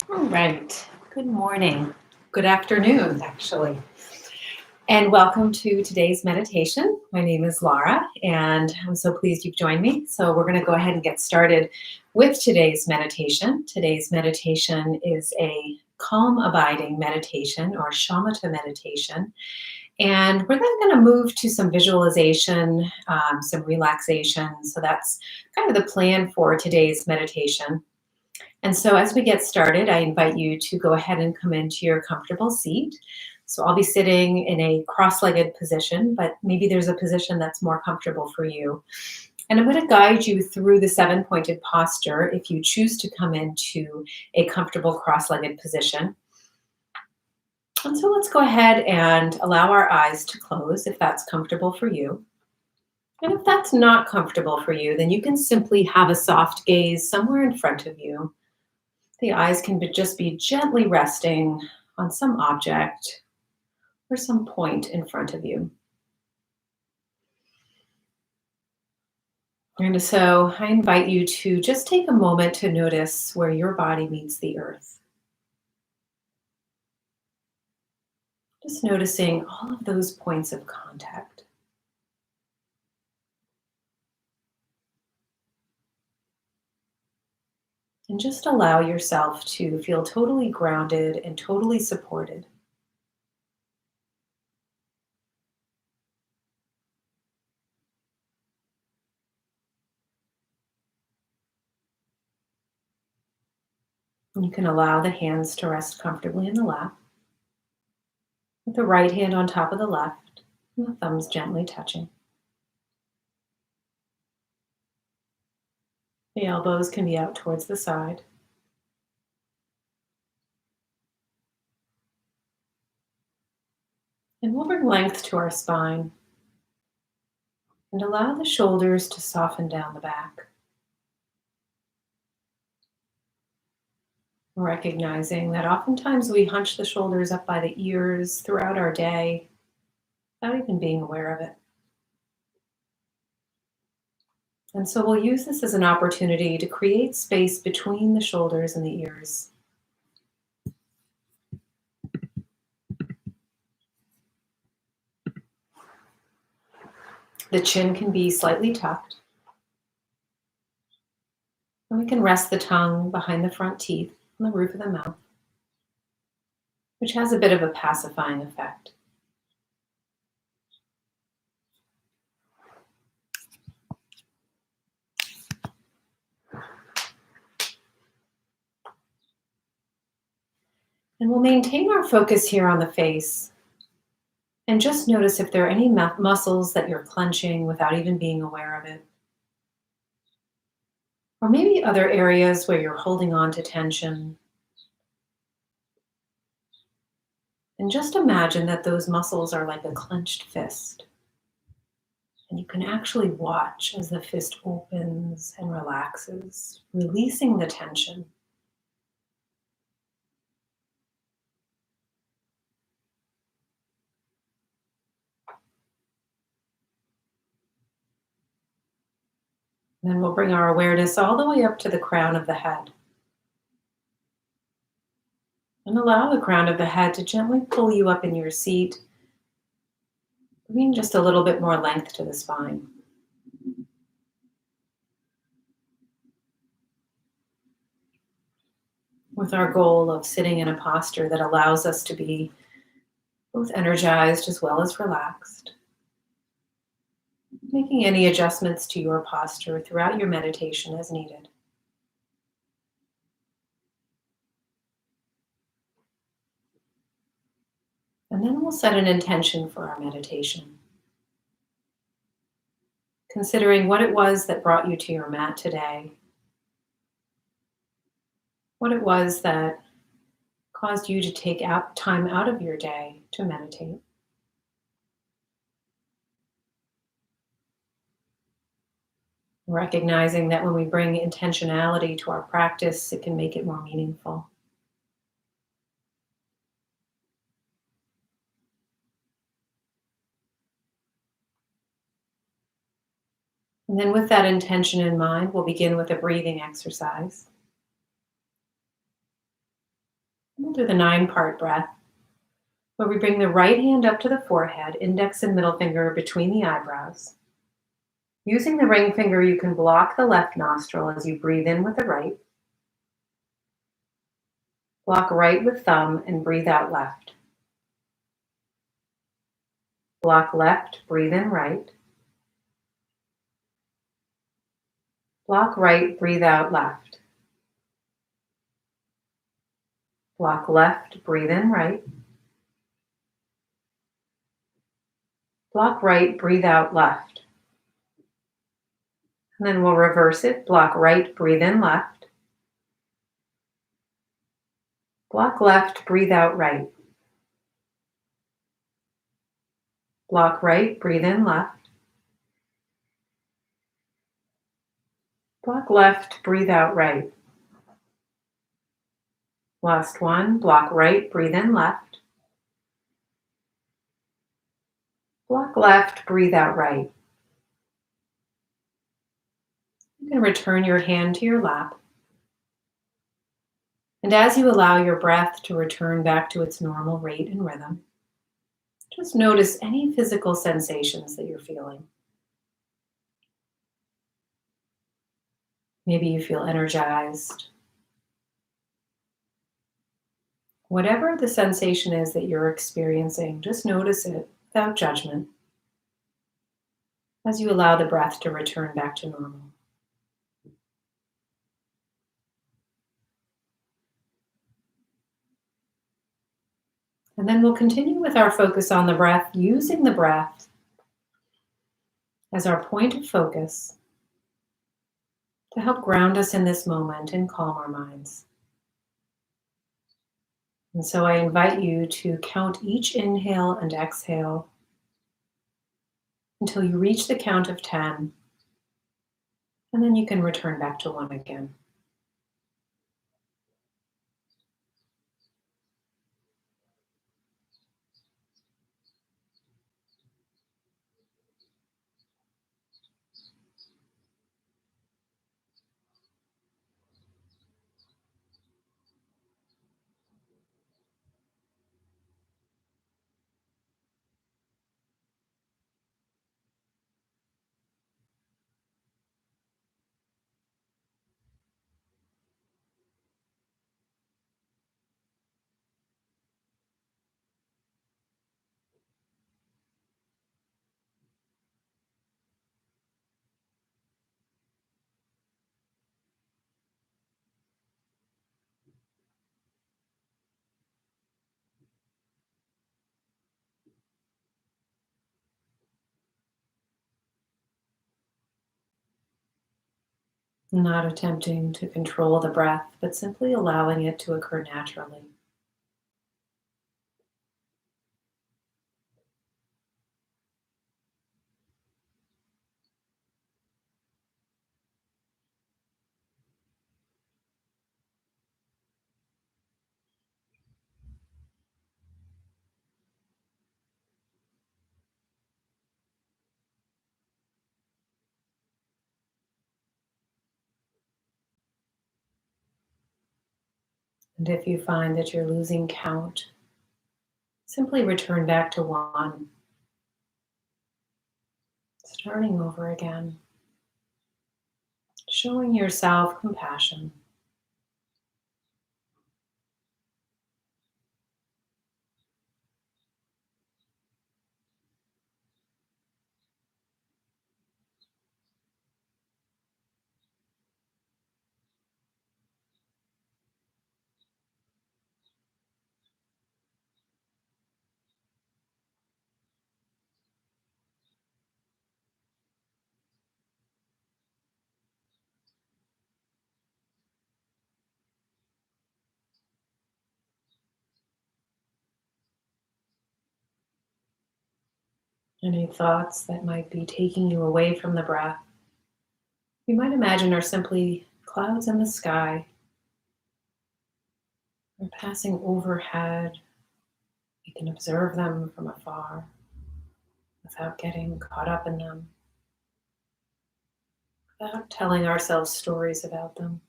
All right. Good morning. Good afternoon, actually. And welcome to today's meditation. My name is Laura, and I'm so pleased you've joined me. So, we're going to go ahead and get started with today's meditation. Today's meditation is a calm abiding meditation or shamatha meditation. And we're then going to move to some visualization, some relaxation. So, that's kind of the plan for today's meditation. And so, as we get started, I invite you to go ahead and come into your comfortable seat. So, I'll be sitting in a cross legged position, but maybe there's a position that's more comfortable for you. And I'm going to guide you through the seven pointed posture if you choose to come into a comfortable cross legged position. And so, let's go ahead and allow our eyes to close if that's comfortable for you. And if that's not comfortable for you, then you can simply have a soft gaze somewhere in front of you. The eyes can just be gently resting on some object or some point in front of you. And so I invite you to just take a moment to notice where your body meets the earth. Just noticing all of those points of contact. And just allow yourself to feel totally grounded and totally supported. You can allow the hands to rest comfortably in the lap, with the right hand on top of the left, and the thumbs gently touching. The elbows can be out towards the side. And we'll bring length to our spine and allow the shoulders to soften down the back. Recognizing that oftentimes we hunch the shoulders up by the ears throughout our day without even being aware of it. And so we'll use this as an opportunity to create space between the shoulders and the ears. The chin can be slightly tucked. And we can rest the tongue behind the front teeth on the roof of the mouth, which has a bit of a pacifying effect. And we'll maintain our focus here on the face. And just notice if there are any muscles that you're clenching without even being aware of it. Or maybe other areas where you're holding on to tension. And just imagine that those muscles are like a clenched fist. And you can actually watch as the fist opens and relaxes, releasing the tension. And then we'll bring our awareness all the way up to the crown of the head. And allow the crown of the head to gently pull you up in your seat, bringing just a little bit more length to the spine. With our goal of sitting in a posture that allows us to be both energized as well as relaxed. Making any adjustments to your posture throughout your meditation as needed. And then we'll set an intention for our meditation. Considering what it was that brought you to your mat today, what it was that caused you to take out time out of your day to meditate. Recognizing that when we bring intentionality to our practice, it can make it more meaningful. And then with that intention in mind, we'll begin with a breathing exercise. We'll do the 9-part breath, where we bring the right hand up to the forehead, index and middle finger between the eyebrows. Using the ring finger, you can block the left nostril as you breathe in with the right. Block right with thumb and breathe out left. Block left, breathe in right. Block right, breathe out left. Block left, breathe in right. Block right, breathe out left. And then we'll reverse it. Block right, breathe in left. Block left, breathe out right. Block right, breathe in left. Block left, breathe out right. Last one, block right, breathe in left. Block left, breathe out right. You can return your hand to your lap. And as you allow your breath to return back to its normal rate and rhythm, just notice any physical sensations that you're feeling. Maybe you feel energized. Whatever the sensation is that you're experiencing, just notice it without judgment as you allow the breath to return back to normal. And then we'll continue with our focus on the breath, using the breath as our point of focus to help ground us in this moment and calm our minds. And so I invite you to count each inhale and exhale until you reach the count of 10, and then you can return back to 1 again. Not attempting to control the breath, but simply allowing it to occur naturally. And if you find that you're losing count, simply return back to 1, starting over again, showing yourself compassion. Any thoughts that might be taking you away from the breath, you might imagine are simply clouds in the sky or passing overhead. You can observe them from afar without getting caught up in them, without telling ourselves stories about them.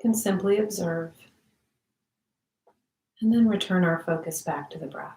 can simply observe and then return our focus back to the breath.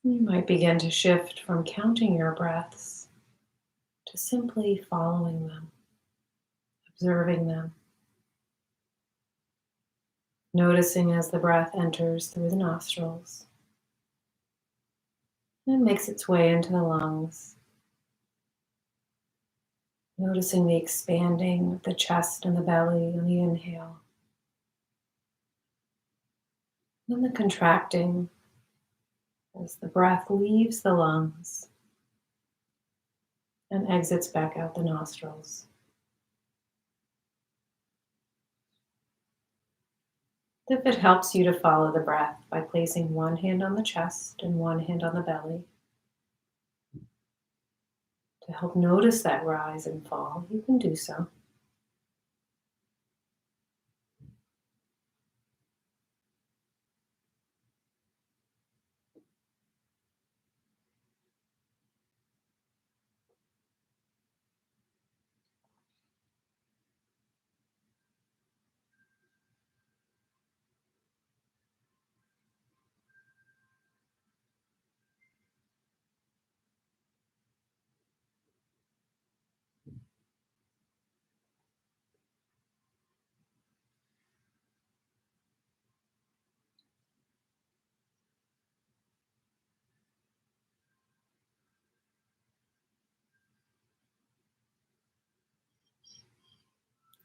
You might begin to shift from counting your breaths to simply following them, observing them, noticing as the breath enters through the nostrils and makes its way into the lungs, noticing the expanding of the chest and the belly on the inhale, and the contracting as the breath leaves the lungs and exits back out the nostrils. If it helps you to follow the breath by placing one hand on the chest and one hand on the belly, to help notice that rise and fall, you can do so.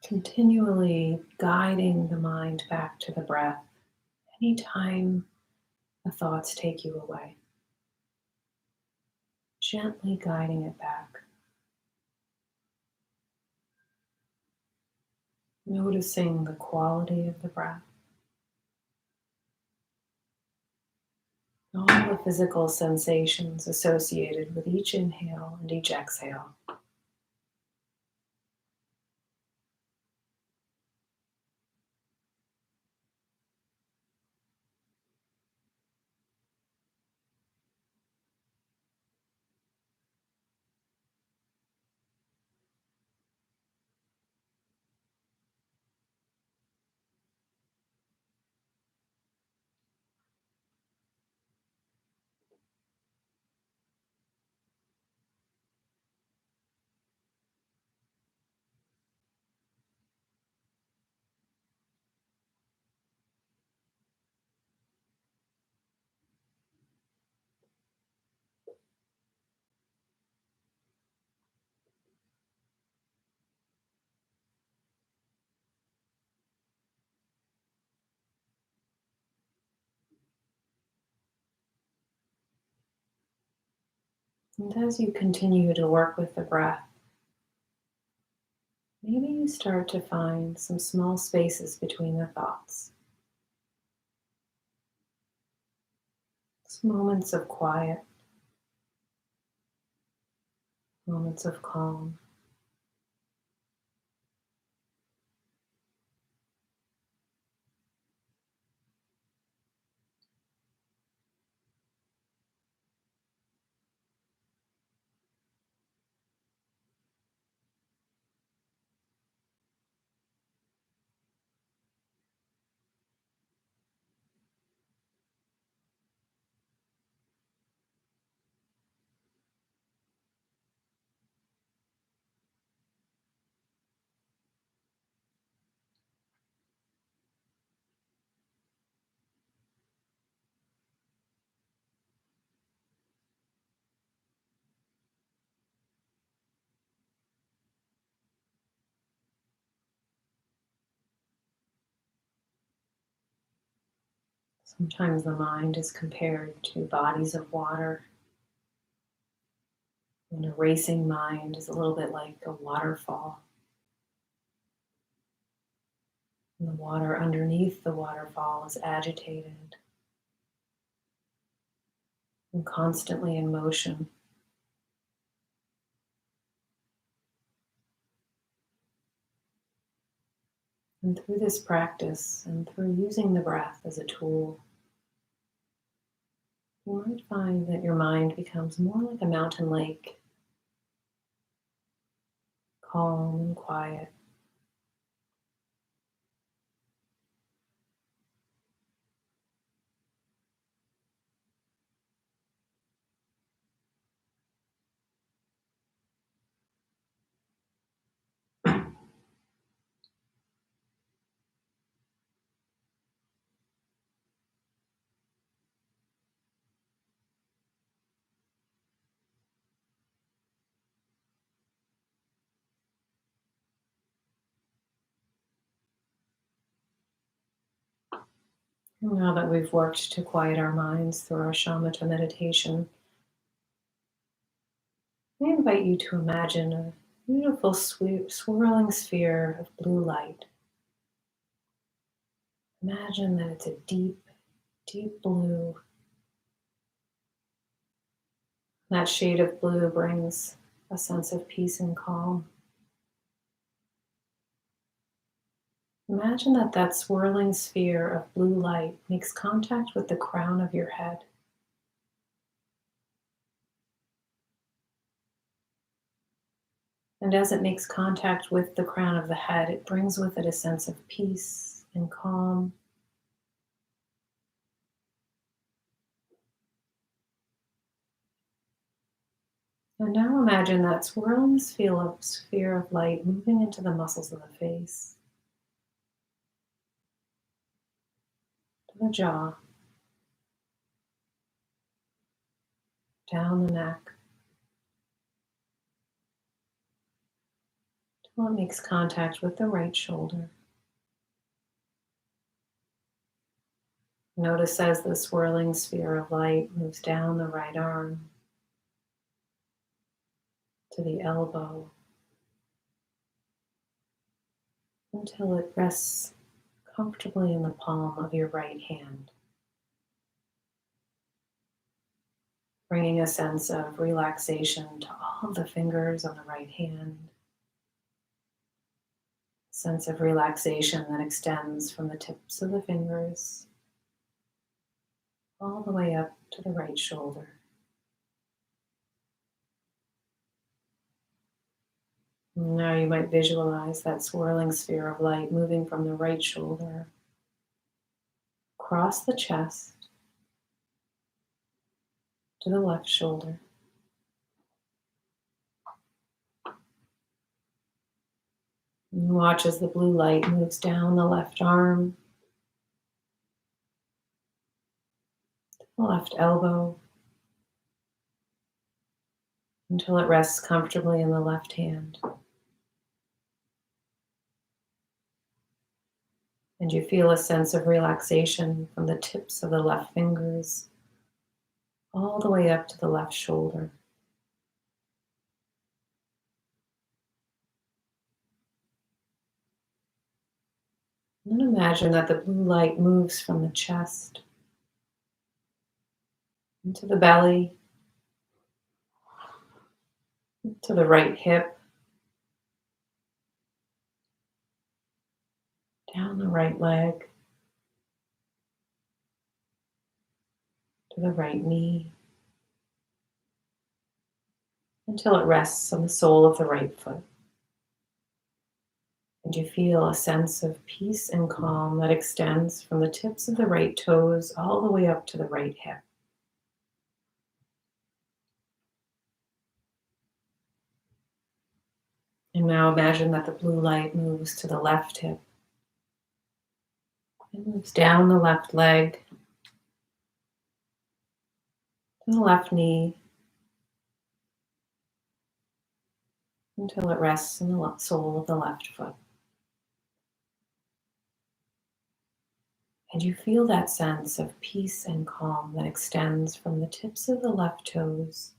Continually guiding the mind back to the breath anytime the thoughts take you away. Gently guiding it back. Noticing the quality of the breath. All the physical sensations associated with each inhale and each exhale. And as you continue to work with the breath, maybe you start to find some small spaces between the thoughts. Some moments of quiet, moments of calm. Sometimes the mind is compared to bodies of water And a racing mind is a little bit like a waterfall. And the water underneath the waterfall is agitated and constantly in motion. And through this practice and through using the breath as a tool, you might find that your mind becomes more like a mountain lake, calm and quiet. Now that we've worked to quiet our minds through our shamatha meditation, I invite you to imagine a beautiful, swirling sphere of blue light. Imagine that it's a deep, deep blue. That shade of blue brings a sense of peace and calm. Imagine that that swirling sphere of blue light makes contact with the crown of your head. And as it makes contact with the crown of the head, it brings with it a sense of peace and calm. And now imagine that swirling sphere of light moving into the muscles of the face, to the jaw, down the neck, till it makes contact with the right shoulder. Notice as the swirling sphere of light moves down the right arm to the elbow until it rests comfortably in the palm of your right hand, bringing a sense of relaxation to all of the fingers on the right hand, a sense of relaxation that extends from the tips of the fingers all the way up to the right shoulder. Now you might visualize that swirling sphere of light moving from the right shoulder across the chest to the left shoulder. And watch as the blue light moves down the left arm, the left elbow, until it rests comfortably in the left hand. And you feel a sense of relaxation from the tips of the left fingers all the way up to the left shoulder. And then imagine that the blue light moves from the chest into the belly, to the right hip, down the right leg, to the right knee, until it rests on the sole of the right foot. And you feel a sense of peace and calm that extends from the tips of the right toes all the way up to the right hip. And now imagine that the blue light moves to the left hip. It moves down the left leg, to the left knee, until it rests in the sole of the left foot. And you feel that sense of peace and calm that extends from the tips of the left toes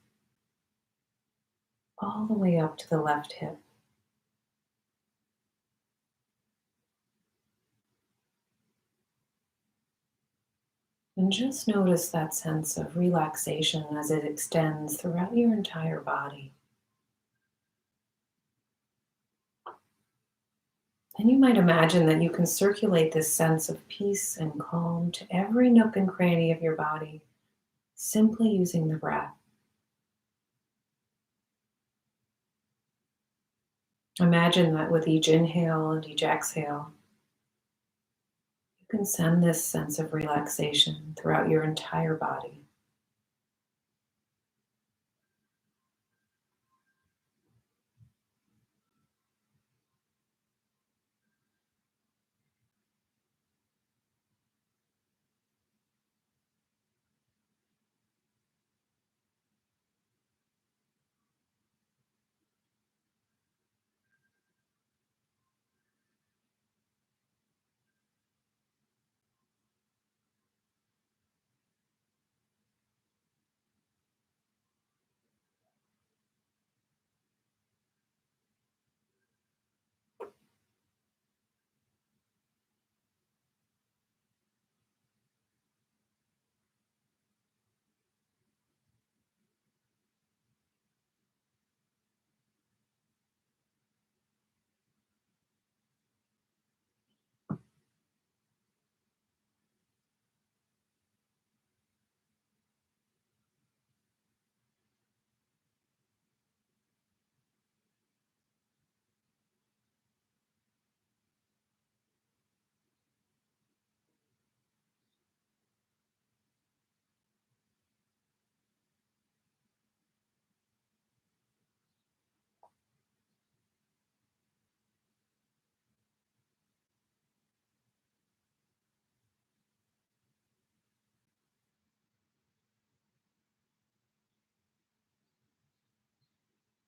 all the way up to the left hip. And just notice that sense of relaxation as it extends throughout your entire body. And you might imagine that you can circulate this sense of peace and calm to every nook and cranny of your body, simply using the breath. Imagine that with each inhale and each exhale, you can send this sense of relaxation throughout your entire body.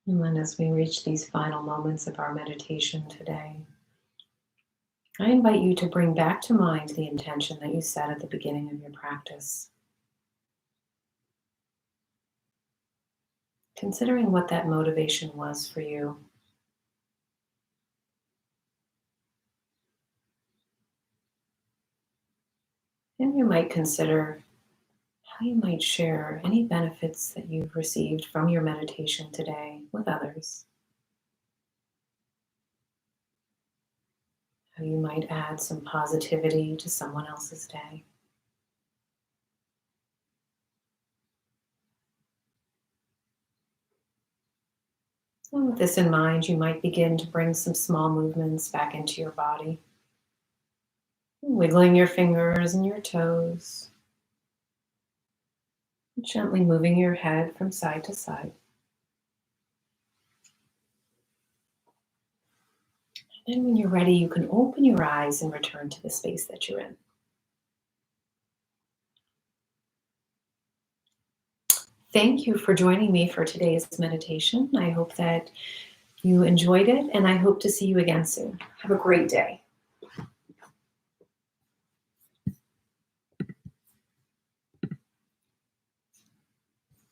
And then as we reach these final moments of our meditation today, I invite you to bring back to mind the intention that you set at the beginning of your practice. Considering what that motivation was for you. And you might consider how you might share any benefits that you've received from your meditation today with others. How you might add some positivity to someone else's day. And with this in mind, you might begin to bring some small movements back into your body. Wiggling your fingers and your toes. Gently moving your head from side to side. And when you're ready, you can open your eyes and return to the space that you're in. Thank you for joining me for today's meditation. I hope that you enjoyed it, and I hope to see you again soon. Have a great day.